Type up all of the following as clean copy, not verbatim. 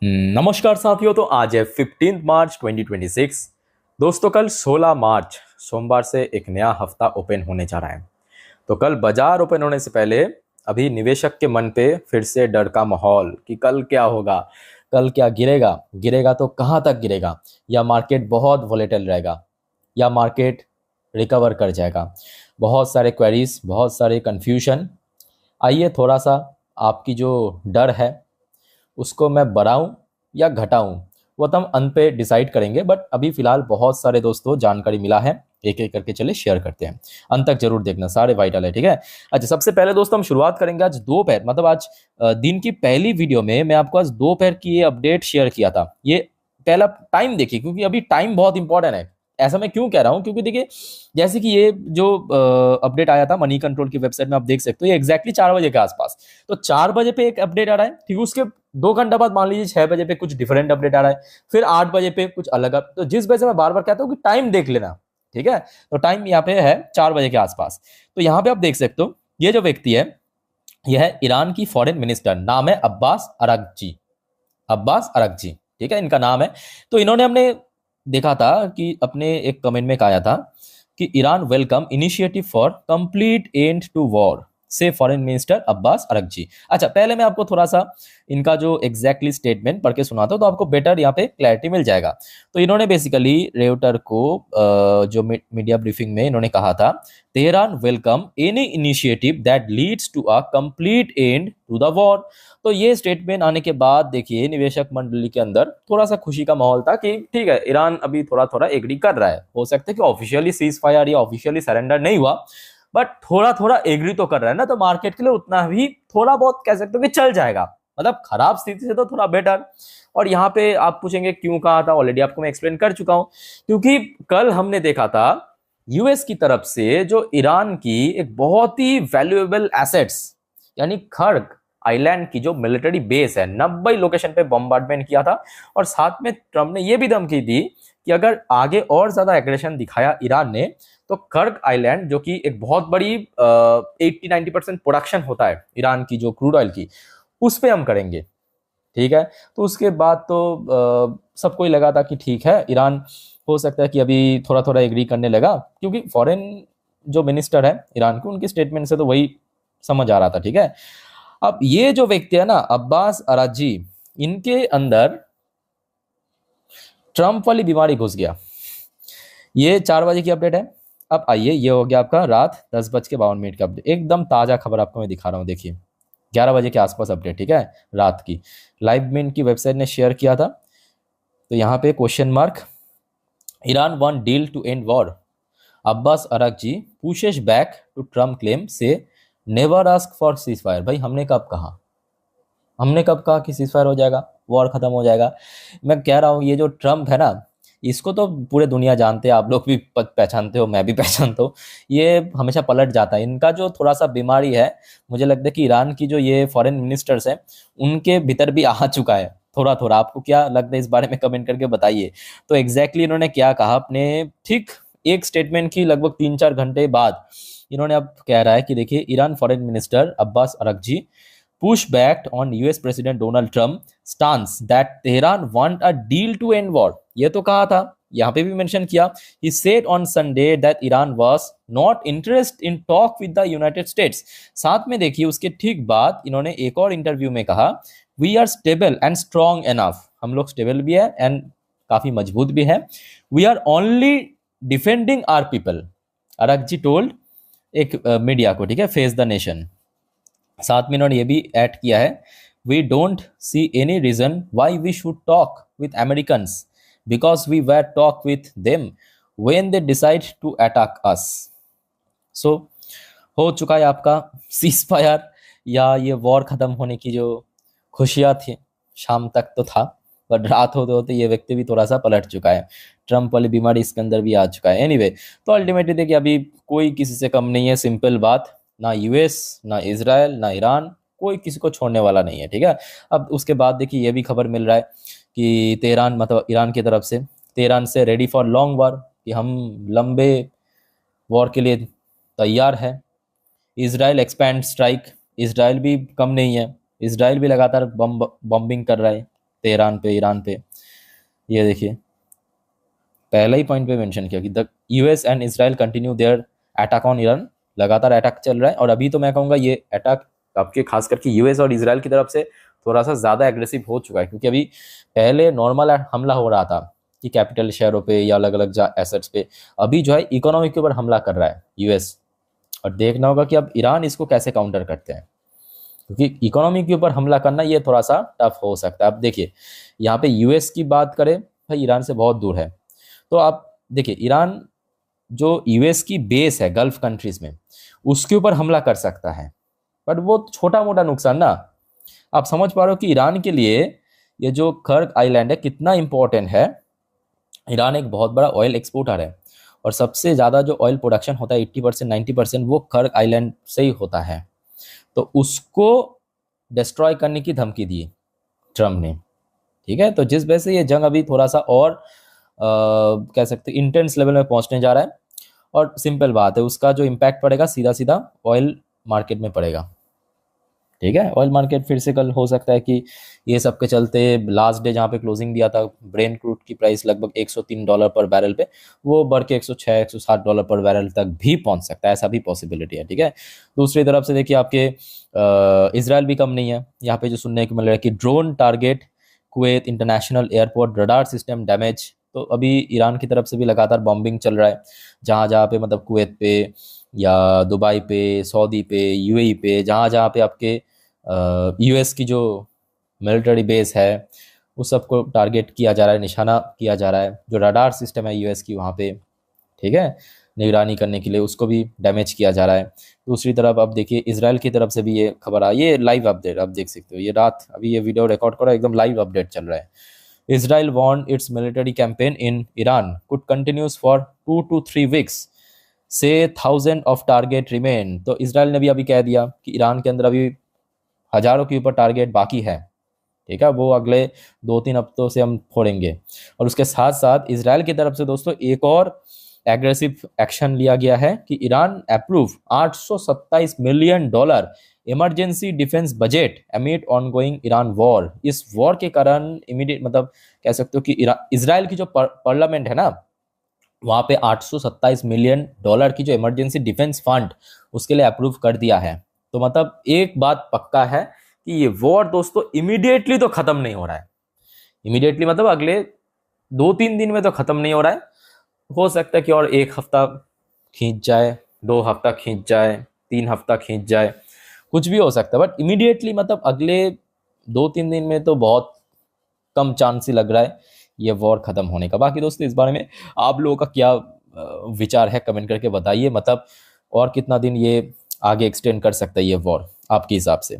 नमस्कार साथियों। तो आज है 15 मार्च 2026। दोस्तों कल 16 मार्च सोमवार से एक नया हफ्ता ओपन होने जा रहा है। तो कल बाजार ओपन होने से पहले अभी निवेशक के मन पे फिर से डर का माहौल कि कल क्या होगा, कल क्या गिरेगा, गिरेगा तो कहाँ तक गिरेगा, या मार्केट बहुत वोलेटाइल रहेगा, या मार्केट रिकवर कर जाएगा। बहुत सारे क्वेरीज, बहुत सारे कन्फ्यूजन। आइए थोड़ा सा आपकी जो डर है उसको मैं बढ़ाऊं या घटाऊं, वो तो हम अंत पे डिसाइड करेंगे। बट अभी फिलहाल बहुत सारे दोस्तों जानकारी मिला है, एक एक करके चले शेयर करते हैं। अंत तक जरूर देखना, सारे वाइटल है, ठीक है। अच्छा, सबसे पहले दोस्तों हम शुरुआत करेंगे आज दोपहर, मतलब आज दिन की पहली वीडियो में मैं आपको आज दोपहर की ये अपडेट शेयर किया था। ये पहला टाइम देखिए, क्योंकि अभी टाइम बहुत इंपॉर्टेंट है। ऐसा मैं क्यों कह रहा हूं, क्योंकि देखिए जैसे कि ये जो अपडेट आया था मनी कंट्रोल की वेबसाइट में, आप देख सकते हो ये एग्जैक्टली 4 बजे के आसपास। तो 4 बजे पे एक अपडेट आ रहा है, ठीक है। उसके 2 घंटा बाद मान लीजिए 6 बजे पे कुछ डिफरेंट अपडेट आ रहा है, फिर 8 बजे पे कुछ अलग। तो जिस वजह से मैं बार बार कहता हूँ कि टाइम देख लेना, ठीक है। तो टाइम यहाँ पे है 4 बजे के आसपास। तो यहाँ पे आप देख सकते हो ये जो व्यक्ति है, यह है ईरान की फॉरेन मिनिस्टर, नाम है अब्बास अरागची। अब्बास अरागची, ठीक है, इनका नाम है। तो इन्होंने हमने देखा था कि अपने एक कमेंट में कहा था कि Iran welcome initiative for complete end to war से फॉरेन मिनिस्टर अब्बास अरागची। अच्छा, पहले मैं आपको थोड़ा सा इनका जो एग्जैक्टली स्टेटमेंट पढ़ के सुनाता हूं तो आपको बेटर यहाँ पे क्लैरिटी मिल जाएगा। तो इन्होंने बेसिकली रेउटर को जो मीडिया ब्रीफिंग में इन्होंने कहा था, Tehran welcome any initiative that leads to a complete end to the war. तो ये स्टेटमेंट आने के बाद देखिए निवेशक मंडली के अंदर थोड़ा सा खुशी का माहौल था कि ठीक है, ईरान अभी थोड़ा थोड़ा एग्री कर रहा है। हो सकता है कि ऑफिशियली सीज फायर या ऑफिशियली सरेंडर नहीं हुआ, बट थोड़ा थोड़ा एग्री तो कर रहा है ना, तो मार्केट के लिए उतना भी थोड़ा बहुत कह सकते हो कि चल जाएगा। मतलब खराब स्थिति से तो थोड़ा बेटर। और यहाँ पे आप पूछेंगे क्यों कहा था, ऑलरेडी आपको मैं एक्सप्लेन कर चुका हूं। क्योंकि कल हमने देखा था यूएस की तरफ से जो ईरान की एक बहुत ही वैल्यूएबल एसेट्स यानी खर्ग आइलैंड की जो मिलिट्री बेस है, 90 लोकेशन पे बॉम्बार्डमेंट किया था। और साथ में ट्रम्प ने यह भी धमकी दी कि अगर आगे और ज्यादा एग्रेशन दिखाया ईरान ने, तो कर्ग आइलैंड जो कि एक बहुत बड़ी 80-90% प्रोडक्शन होता है ईरान की जो क्रूड ऑयल की, उस पे हम करेंगे, ठीक है। तो उसके बाद तो सबको ही लगा था कि ठीक है, ईरान हो सकता है कि अभी थोड़ा थोड़ा एग्री करने लगा, क्योंकि फॉरेन जो मिनिस्टर है ईरान के, उनके स्टेटमेंट से तो वही समझ आ रहा था, ठीक है। अब ये जो व्यक्ति है ना अब्बास अराजी, इनके अंदर ट्रम्प वाली बीमारी घुस गया। ये 4 बजे की अपडेट है। अब आइए, ये हो गया आपका रात 10:52 का अपडेट, एकदम ताजा खबर आपको मैं दिखा रहा हूँ। देखिए 11 बजे के आसपास अपडेट, ठीक है, रात की। लाइव मिंट की वेबसाइट ने शेयर किया था। तो यहाँ पे question mark, Iran want deal to end war, Abbas Araghchi pushes back to Trump claim says never ask for ceasefire. भाई हमने कब कहा कि सीज फायर हो जाएगा, वॉर खत्म हो जाएगा। मैं कह रहा हूँ ये जो ट्रम्प है ना, इसको तो पूरे दुनिया जानते हैं, आप लोग भी पहचानते हो, मैं भी पहचानता हूँ। ये हमेशा पलट जाता है। इनका जो थोड़ा सा बीमारी है, मुझे लगता है कि ईरान की जो ये फॉरेन मिनिस्टर्स हैं उनके भीतर भी आ चुका है थोड़ा थोड़ा। आपको क्या लगता है इस बारे में, कमेंट करके बताइए। तो एग्जैक्टली इन्होंने क्या कहा अपने ठीक एक स्टेटमेंट की लगभग 3-4 घंटे बाद, इन्होंने अब कह रहा है कि देखिए, Iran foreign minister Abbas Araghchi push back on US President Donald Trump stance that Tehran want a deal to end war। ये तो कहा था, यहाँ पे भी मेंशन किया। He said on Sunday that Iran was not interested in talk with the United States। साथ में देखिए उसके ठीक बाद इन्होंने एक और इंटरव्यू में कहा, We are stable and strong enough। हम लोग स्टेबल भी है एंड काफी मजबूत भी है। We are only defending our people। Araghchi told एक मीडिया को, ठीक है, फेस द नेशन। साथ में इन्होंने ये भी ऐड किया है, we don't see any reason why we should talk with Americans because we were talk with them when they decide to attack us. So हो चुका है आपका सीज फायर, या ये वॉर खत्म होने की जो खुशियां थी, शाम तक तो था, पर रात होते होते ये व्यक्ति भी थोड़ा सा पलट चुका है। ट्रम्प वाली बीमारी इसके अंदर भी आ चुका है। एनीवे, तो अल्टीमेटली देखिए अभी कोई किसी से कम नहीं है, सिंपल बात। ना यूएस, ना इजराइल, ना ईरान, कोई किसी को छोड़ने वाला नहीं है, ठीक है। अब उसके बाद देखिए ये भी खबर मिल रहा है कि तेहरान, मतलब ईरान की तरफ से, तेहरान से रेडी फॉर लॉन्ग वॉर, कि हम लंबे वॉर के लिए तैयार है। इजराइल एक्सपैंड स्ट्राइक, इजराइल भी कम नहीं है, इजराइल भी लगातार बॉम्बिंग कर रहा है। तेहरान पे, ईरान पे। ये देखिए पहले ही पॉइंट पे मेंशन किया कि the US and Israel continue there attack on Iran. लगातार अटैक चल रहा है, और अभी तो मैं कहूँगा ये अटैक आपके खास करके यूएस और इसराइल की तरफ से थोड़ा सा ज़्यादा एग्रेसिव हो चुका है, क्योंकि अभी पहले नॉर्मल हमला हो रहा था कि कैपिटल शहरों पे या अलग अलग एसेट्स पे, अभी जो है इकोनॉमी के ऊपर हमला कर रहा है यूएस। और देखना होगा कि अब ईरान इसको कैसे काउंटर करते हैं, क्योंकि इकोनॉमी के ऊपर हमला करना ये थोड़ा सा टफ हो सकता है। अब देखिए यहाँ पे यूएस की बात करें, भाई ईरान से बहुत दूर है, तो आप देखिए ईरान जो यूएस की बेस है गल्फ कंट्रीज में, उसके ऊपर हमला कर सकता है, बट वो छोटा मोटा नुकसान ना। आप समझ पा रहे हो कि ईरान के लिए ये जो कर्ग आइलैंड है कितना इंपॉर्टेंट है। ईरान एक बहुत बड़ा ऑयल एक्सपोर्टर है, और सबसे ज़्यादा जो ऑयल प्रोडक्शन होता है 80% 90% वो कर्ग आइलैंड से ही होता है। तो उसको डिस्ट्रॉय करने की धमकी दी ट्रम्प ने, ठीक है। तो जिस वजह से ये जंग अभी थोड़ा सा और कह सकते हैं इंटेंस लेवल में पहुंचने जा रहा है। और सिंपल बात है, उसका जो इम्पैक्ट पड़ेगा सीधा सीधा ऑयल मार्केट में पड़ेगा, ठीक है। ऑयल मार्केट फिर से कल हो सकता है कि ये सब के चलते लास्ट डे जहाँ पे क्लोजिंग दिया था ब्रेंट क्रूड की प्राइस लगभग $103 पर बैरल पे, वो बढ़ के $106 $107 पर बैरल तक भी पहुंच सकता है, ऐसा भी पॉसिबिलिटी है, ठीक है। दूसरी तरफ से देखिए आपके इसराइल भी कम नहीं है। यहाँ पे जो सुनने को मिल रहा है कि drone target Kuwait international airport, radar system damage. तो अभी ईरान की तरफ से भी लगातार बॉम्बिंग चल रहा है, जहाँ जहाँ पे मतलब कुवैत पे या दुबई पे, सऊदी पे, यूएई पे, जहाँ जहाँ पे आपके यूएस की जो मिलिट्री बेस है उस सबको टारगेट किया जा रहा है, निशाना किया जा रहा है। जो रडार सिस्टम है यूएस की वहाँ पे, ठीक है, निगरानी करने के लिए उसको भी डैमेज किया जा रहा है। दूसरी तरफ अब देखिए इसराइल की तरफ से भी ये खबर आई, ये लाइव अपडेट आप देख सकते हो, ये रात अभी ये वीडियो रिकॉर्ड करो, एकदम लाइव अपडेट चल रहा है। Israel warn its military campaign in Iran could continues for 2 to 3 weeks, से 1000 ऑफ टारगेट रिमेन। तो इसराइल ने भी अभी कह दिया कि ईरान के अंदर अभी हजारों के ऊपर टारगेट बाकी है, ठीक है, वो अगले 2-3 हफ्तों से हम फोड़ेंगे। और उसके साथ साथ इसराइल की तरफ से दोस्तों एक और एग्रेसिव एक्शन लिया गया है कि Iran approve $827 million emergency defence budget amid ongoing Iran war. इस वॉर के कारण इमीडिएट मतलब कह सकते हो कि इसराइल की जो पार्लियामेंट है ना, वहाँ पे $827 मिलियन की जो इमरजेंसी डिफेंस फंड उसके लिए अप्रूव कर दिया है। तो मतलब एक बात पक्का है कि ये वॉर दोस्तों इमीडिएटली तो खत्म नहीं हो रहा है। इमीडिएटली मतलब अगले 2-3 दिन में तो खत्म नहीं हो रहा है। हो सकता है कि और 1 हफ्ता खींच जाए, 2 हफ्ता खींच जाए, 3 हफ्ता खींच जाए, कुछ भी हो सकता है, बट इमीडिएटली मतलब अगले 2-3 दिन में तो बहुत कम चांस ही लग रहा है ये वॉर खत्म होने का। बाकी दोस्तों इस बारे में आप लोगों का क्या विचार है, कमेंट करके बताइए। मतलब और कितना दिन ये आगे एक्सटेंड कर सकता है ये वॉर आपके हिसाब से।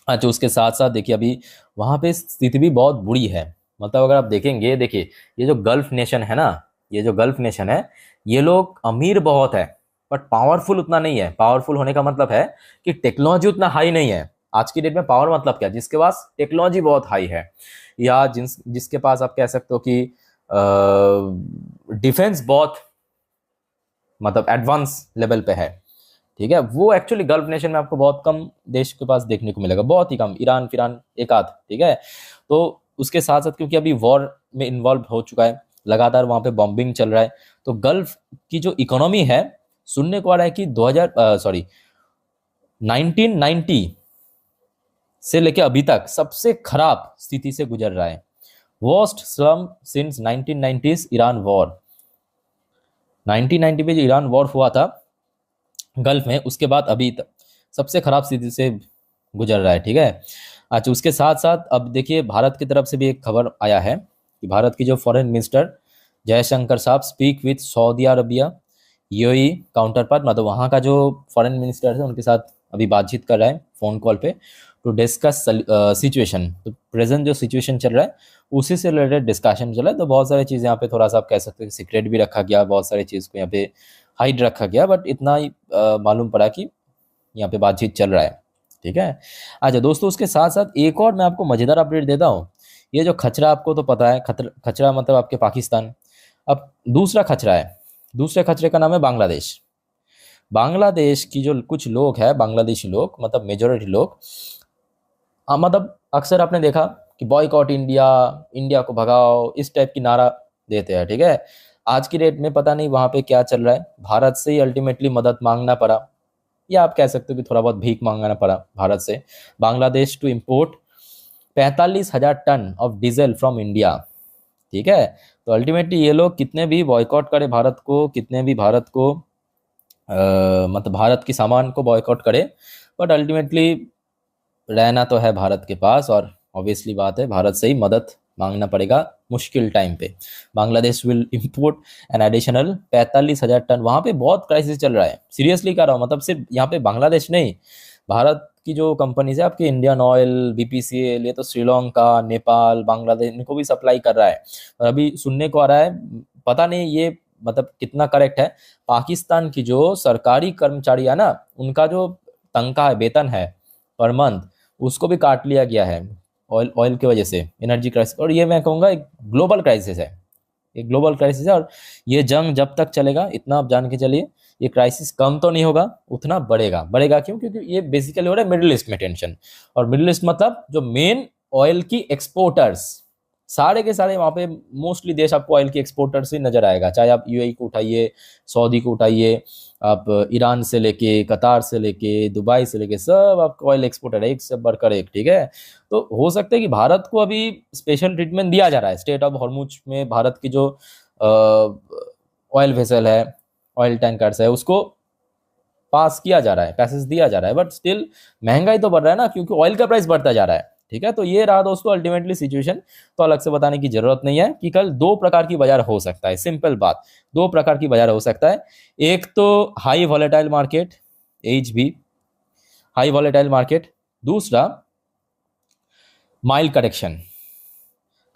अच्छा, उसके साथ साथ देखिए अभी वहाँ पे स्थिति भी बहुत बुरी है। मतलब अगर आप देखेंगे, देखिए ये जो गल्फ नेशन है ना, ये जो गल्फ नेशन है, ये लोग अमीर बहुत है बट पावरफुल उतना नहीं है। पावरफुल होने का मतलब है कि टेक्नोलॉजी उतना हाई नहीं है। आज की डेट में पावर मतलब क्या, जिसके पास टेक्नोलॉजी बहुत हाई है, या जिसके पास आप कह सकते हो कि डिफेंस बहुत मतलब एडवांस लेवल पे है, ठीक है, वो एक्चुअली गल्फ नेशन में आपको बहुत कम देश के पास देखने को मिलेगा, बहुत ही कम, ईरान फिरान एक आध, ठीक है। तो उसके साथ साथ क्योंकि अभी वॉर में इन्वॉल्व हो चुका है, लगातार वहाँ पे बॉम्बिंग चल रहा है, तो गल्फ की जो इकोनॉमी है, सुनने को आ रहा है कि 1990 से लेकर अभी तक सबसे खराब स्थिति से गुजर रहा है। Worst slum since 1990s Iran war. 1990 में जो ईरान वॉर हुआ था गल्फ में, उसके बाद अभी तक सबसे खराब स्थिति से गुजर रहा है, ठीक है। अच्छा, उसके साथ साथ अब देखिए भारत की तरफ से भी एक खबर आया है कि भारत की जो फॉरेन मिनिस्टर जयशंकर साहब speak with Saudi Arabia UAE counter part, मतलब वहाँ का जो फॉरेन मिनिस्टर है उनके साथ अभी बातचीत कर रहा है फ़ोन कॉल पे, टू डिस्कस सिचुएशन। तो प्रेजेंट जो सिचुएशन चल रहा है उसी से रिलेटेड डिस्कशन चल रहा है। तो बहुत सारी चीज़ें यहाँ पे थोड़ा सा आप कह सकते हैं सीक्रेट भी रखा गया, बहुत सारी चीज़ को यहाँ पे हाइड रखा गया, बट इतना ही मालूम पड़ा कि यहाँ पे बातचीत चल रहा है, ठीक है। अच्छा दोस्तों, उसके साथ साथ एक और मैं आपको मज़ेदार अपडेट देता हूँ। ये जो खचरा आपको तो पता है, खचरा मतलब आपके पाकिस्तान। अब दूसरा खचरा है, दूसरे खचरे का नाम है बांग्लादेश। बांग्लादेश की जो कुछ लोग हैं, बांग्लादेशी लोग मतलब मेजोरिटी लोग, मतलब अक्सर आपने देखा कि बॉयकॉट इंडिया, इंडिया को भगाओ, इस टाइप की नारा देते हैं, ठीक है। आज की डेट में पता नहीं वहाँ पे क्या चल रहा है, भारत से ही अल्टीमेटली मदद मांगना पड़ा, या आप कह सकते हो कि थोड़ा बहुत भीख मांगना पड़ा भारत से, Bangladesh to import 45,000 ton of diesel from India, ठीक है। तो अल्टीमेटली ये लोग कितने भी बॉयकॉट करे भारत को, कितने भी भारत को मतलब भारत की सामान को बॉयकॉट करे, बट अल्टीमेटली रहना तो है भारत के पास, और ऑब्वियसली बात है भारत से ही मदद मांगना पड़ेगा मुश्किल टाइम पे। Bangladesh will import an additional 45,000 ton. वहाँ पे बहुत क्राइसिस चल रहा है, सीरियसली कह रहा हूँ, मतलब सिर्फ यहाँ पे बांग्लादेश नहीं, भारत की जो कंपनीज है आपके, इंडियन ऑयल, बीपीसीएल, ये तो श्रीलंका, नेपाल, बांग्लादेश, इनको भी सप्लाई कर रहा है। और अभी सुनने को आ रहा है, पता नहीं ये मतलब कितना करेक्ट है, पाकिस्तान की जो सरकारी कर्मचारी है ना, उनका जो तनख्वाह है, वेतन है पर मंथ, उसको भी काट लिया गया है ऑयल ऑयल की वजह से, एनर्जी क्राइसिस। और ये मैं कहूँगा एक ग्लोबल क्राइसिस है, एक ग्लोबल क्राइसिस है। और ये जंग जब तक चलेगा, इतना आप जान के चलिए, ये क्राइसिस कम तो नहीं होगा, उतना बढ़ेगा। बढ़ेगा क्यों? क्योंकि ये बेसिकली हो रहा है मिडिल ईस्ट में टेंशन, और मिडिल ईस्ट मतलब जो मेन ऑयल की एक्सपोर्टर्स, सारे के सारे वहाँ पे मोस्टली देश आपको ऑयल की एक्सपोर्टर्स ही नजर आएगा, चाहे आप यूएई को उठाइए, सऊदी को उठाइए, आप ईरान से लेके, कतार से लेके, दुबई से लेके, सब आपको ऑयल एक्सपोर्टर है, एक से बढ़कर एक, ठीक है। तो हो सकता है कि भारत को अभी स्पेशल ट्रीटमेंट दिया जा रहा है, स्टेट ऑफ हॉर्मुज में भारत की जो ऑयल वेसल है, ऑयल टैंकर्स है, उसको पास किया जा रहा है, पैसेज दिया जा रहा है, बट स्टिल महंगाई तो बढ़ रहा है ना, क्योंकि ऑयल का प्राइस बढ़ता जा रहा है, ठीक है। तो ये रहा दोस्तों अल्टीमेटली सिचुएशन। तो अलग से बताने की जरूरत नहीं है कि कल दो प्रकार की बाजार हो सकता है, सिंपल बात, दो प्रकार की बाजार हो सकता है। एक तो high volatile market, HV high volatile market, दूसरा माइल्ड करेक्शन,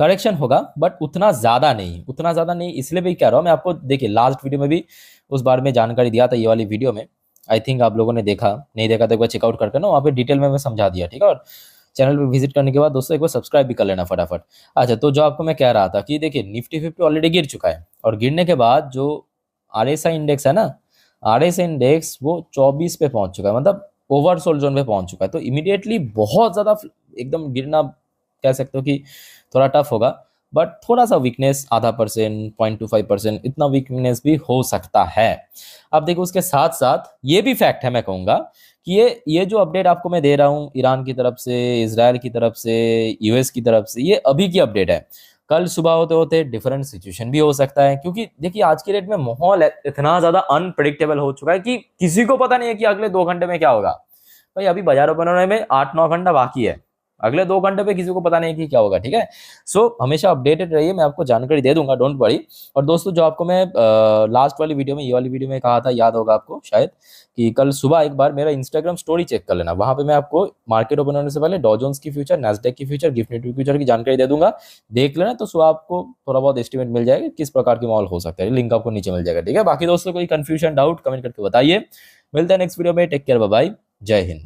करेक्शन होगा बट उतना ज़्यादा नहीं, उतना ज़्यादा नहीं। इसलिए भी कह रहा हूँ मैं आपको, देखिए लास्ट वीडियो में भी उस बारे में जानकारी दिया था, ये वाली वीडियो में आई थिंक आप लोगों ने देखा, नहीं देखा तो एक बार चेकआउट करके ना, वहाँ पे डिटेल में मैं समझा दिया, ठीक है। और चैनल पे विजिट करने के बाद दोस्तों एक बार सब्सक्राइब भी कर लेना फटाफट। अच्छा, तो जो आपको मैं कह रहा था कि देखिए निफ्टी 50 ऑलरेडी गिर चुका है, और गिरने के बाद जो RSI इंडेक्स है ना, RSI इंडेक्स वो 24 पे पहुंच चुका है, मतलब ओवरसोल्ड जोन पे पहुंच चुका है। तो इमीडिएटली बहुत ज़्यादा एकदम गिरना कह सकते हो कि थोड़ा टफ होगा, बट थोड़ा सा वीकनेस, आधा परसेंट, 0.25%, इतना वीकनेस भी हो सकता है। अब देखो उसके साथ साथ ये भी फैक्ट है, मैं कहूँगा कि ये जो अपडेट आपको मैं दे रहा हूँ ईरान की तरफ से, इजराइल की तरफ से, US की तरफ से, ये अभी की अपडेट है। कल सुबह होते होते डिफरेंट सिचुएशन भी हो सकता है, क्योंकि देखिए आज की डेट में माहौल इतना ज्यादा अनप्रिडिक्टेबल हो चुका है कि किसी को पता नहीं है कि अगले 2 घंटे में क्या होगा। भाई अभी बाजार ओपन होने में 8-9 घंटा बाकी है, अगले 2 घंटे पे किसी को पता नहीं कि क्या होगा, ठीक है। सो हमेशा अपडेटेड रहिए, मैं आपको जानकारी दे दूंगा, डोंट वरी। और दोस्तों जो आपको मैं लास्ट वाली वीडियो में, ये वाली वीडियो में कहा था, याद होगा आपको शायद, कि कल सुबह एक बार मेरा इंस्टाग्राम स्टोरी चेक कर लेना, वहां पे मैं आपको मार्केट ओपन होने से पहले डॉ जोन्स की फ्यूचर, नैस्डैक की फ्यूचर, गिफ्ट निफ्टी फ्यूचर की जानकारी दे दूंगा, देख लेना। तो सुबह आपको थोड़ा बहुत एस्टिमेट मिल जाएगा किस प्रकार की माहौल हो सकता है, लिंक आपको नीचे मिल जाएगा, ठीक है। बाकी दोस्तों कोई कंफ्यूजन, डाउट कमेंट करके बताइए। मिलते हैं नेक्स्ट वीडियो में, टेक केयर, बाय बाय, जय हिंद।